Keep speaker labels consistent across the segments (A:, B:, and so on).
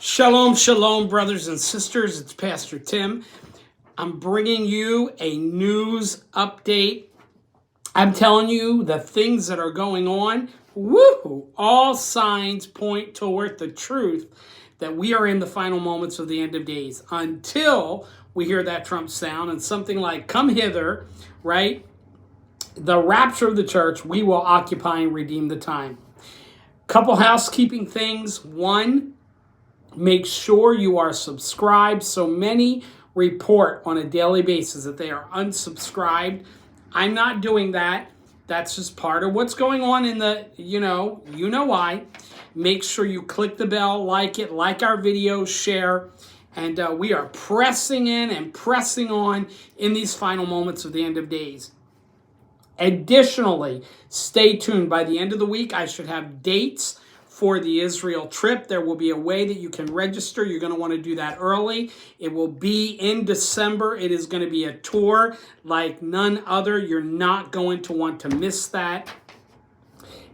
A: Shalom, shalom, brothers and sisters. It's Pastor Tim. I'm bringing you a news update. I'm telling you the things that are going on. Woo! All signs point toward the truth that we are in the final moments of the end of days until we hear that trump sound and something like, come hither, right? The rapture of the church, we will occupy and redeem the time. Couple housekeeping things. One, make sure you are subscribed. So many report on a daily basis that they are unsubscribed. I'm not doing that. That's just part of what's going on in the, you know why. Make sure you click the bell, like it, like our video, share. And we are pressing in and pressing on in these final moments of the end of days. Additionally, stay tuned. By the end of the week, I should have dates for the Israel trip. There will be a way that you can register. You're going to want to do that early. It will be in December. It is going to be a tour like none other. You're not going to want to miss that.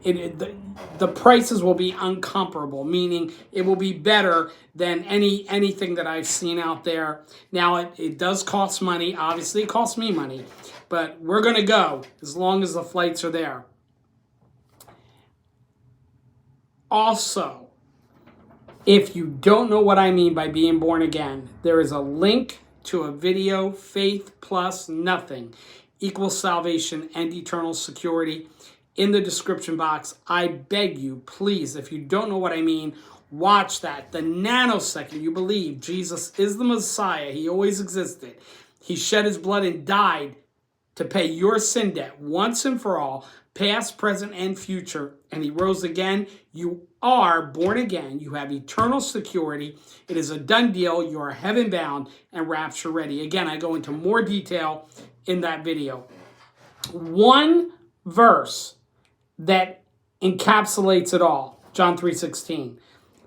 A: The prices will be incomparable, meaning it will be better than anything that I've seen out there. Now, it does cost money. Obviously, it costs me money. But we're going to go as long as the flights are there. Also, if you don't know what I mean by being born again, there is a link to a video, Faith Plus Nothing Equals Salvation and Eternal Security, in the description box. I beg you, please, if you don't know what I mean, watch that. The nanosecond you believe Jesus is the Messiah, he always existed, he shed his blood and died to pay your sin debt once and for all, past, present, and future, and he rose again. You are born again. You have eternal security. It is a done deal. You are heaven bound and rapture ready. Again, I go into more detail in that video. One verse that encapsulates it all, John 3:16.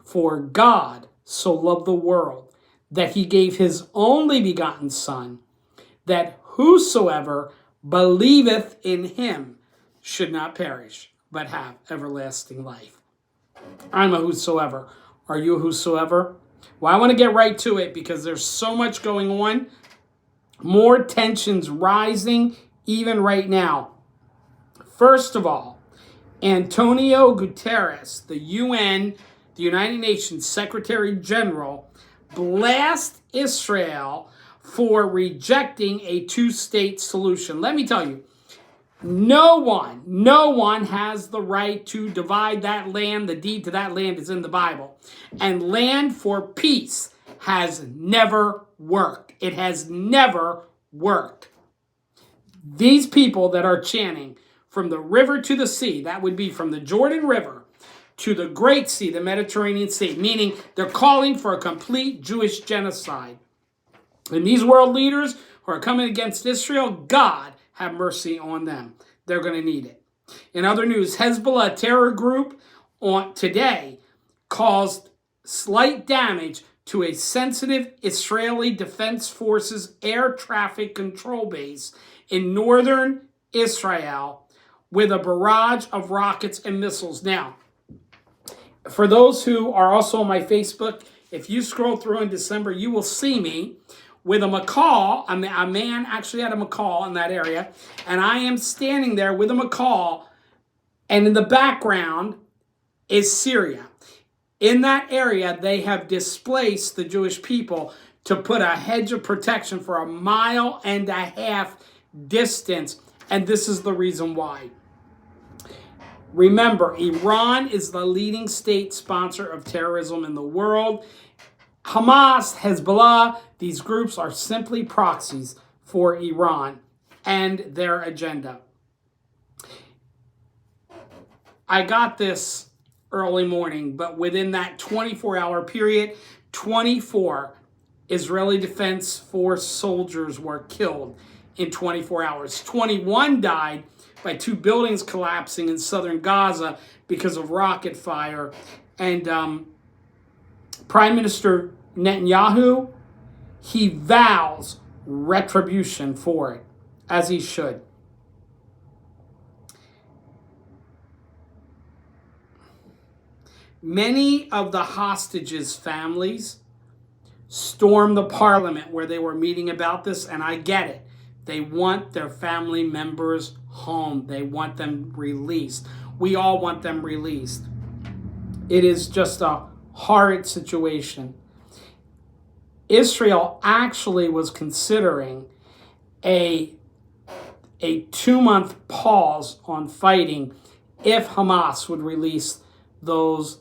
A: For God so loved the world that he gave his only begotten Son, that whosoever believeth in him should not perish, but have everlasting life. I'm a whosoever. Are you a whosoever? Well, I want to get right to it because there's so much going on. More tensions rising even right now. First of all, Antonio Guterres, the UN, the United Nations Secretary General, blasts Israel for rejecting a two-state solution. Let me tell you, no one has the right to divide that land. The deed to that land is in the Bible. And land for peace has never worked. It has never worked. These people that are chanting from the river to the sea, that would be from the Jordan River to the Great Sea, the Mediterranean Sea, meaning they're calling for a complete Jewish genocide. And these world leaders who are coming against Israel, God have mercy on them. They're going to need it. In other news, Hezbollah terror group today caused slight damage to a sensitive Israeli Defense Forces air traffic control base in northern Israel with a barrage of rockets and missiles. Now, for those who are also on my Facebook, if you scroll through in December, you will see me with a macaw. A man actually had a macaw in that area, and I am standing there with a macaw, and in the background is Syria. In that area, they have displaced the Jewish people to put a hedge of protection for 1.5 miles distance, and this is the reason why. Remember, Iran is the leading state sponsor of terrorism in the world. Hamas, Hezbollah, these groups are simply proxies for Iran and their agenda. I got this early morning, but within that 24-hour period, 24 Israeli Defense Force soldiers were killed in 24 hours. 21 died by 2 buildings collapsing in southern Gaza because of rocket fire. And Prime Minister Netanyahu, he vows retribution for it, as he should. Many of the hostages' families stormed the parliament where they were meeting about this, and I get it. They want their family members home. They want them released. We all want them released. It is just a horrid situation. Israel actually was considering a 2-month pause on fighting if Hamas would release those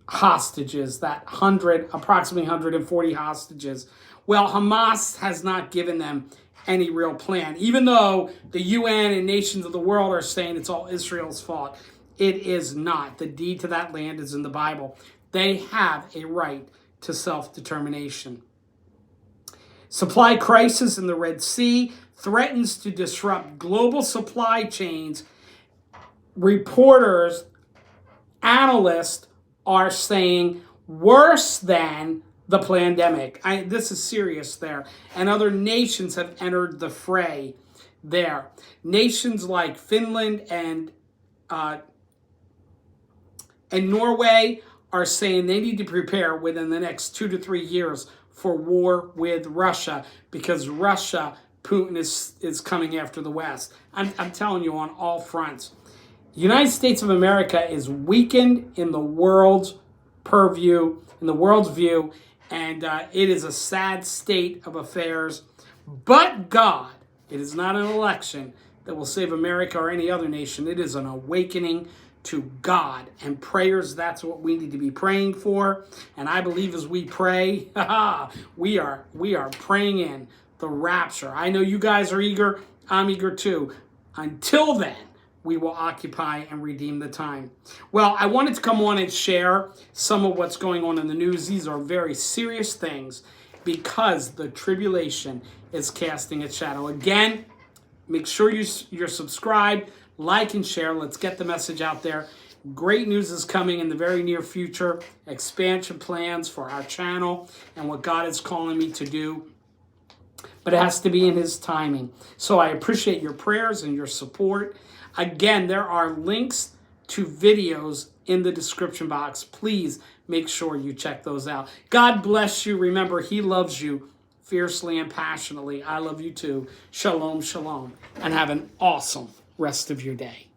A: hostages, approximately 140 hostages. Well, Hamas has not given them any real plan, even though the UN and nations of the world are saying it's all Israel's fault. It is not. The deed to that land is in the Bible. They have a right to self-determination. Supply crisis in the Red Sea threatens to disrupt global supply chains. Reporters, analysts are saying worse than the pandemic. This is serious there. And other nations have entered the fray there. Nations like Finland and Norway are saying they need to prepare within the next 2 to 3 years for war with Russia, because Putin is coming after the West. I'm telling you, on all fronts. The United States of America is weakened in the world's purview, in the world's view, and it is a sad state of affairs. But God, it is not an election that will save America or any other nation. It is an awakening to God, and prayers, that's what we need to be praying for. And I believe as we pray, we are praying in the rapture. I know you guys are eager. I'm eager too. Until then, we will occupy and redeem the time. Well, I wanted to come on and share some of what's going on in the news. These are very serious things because the tribulation is casting its shadow. Again, make sure you're subscribed, like and share. Let's get the message out there. Great news is coming in the very near future. Expansion plans for our channel and what God is calling me to do. But it has to be in His timing. So I appreciate your prayers and your support. Again, there are links to videos in the description box. Please make sure you check those out. God bless you. Remember, He loves you fiercely and passionately. I love you too. Shalom, shalom. And have an awesome rest of your day.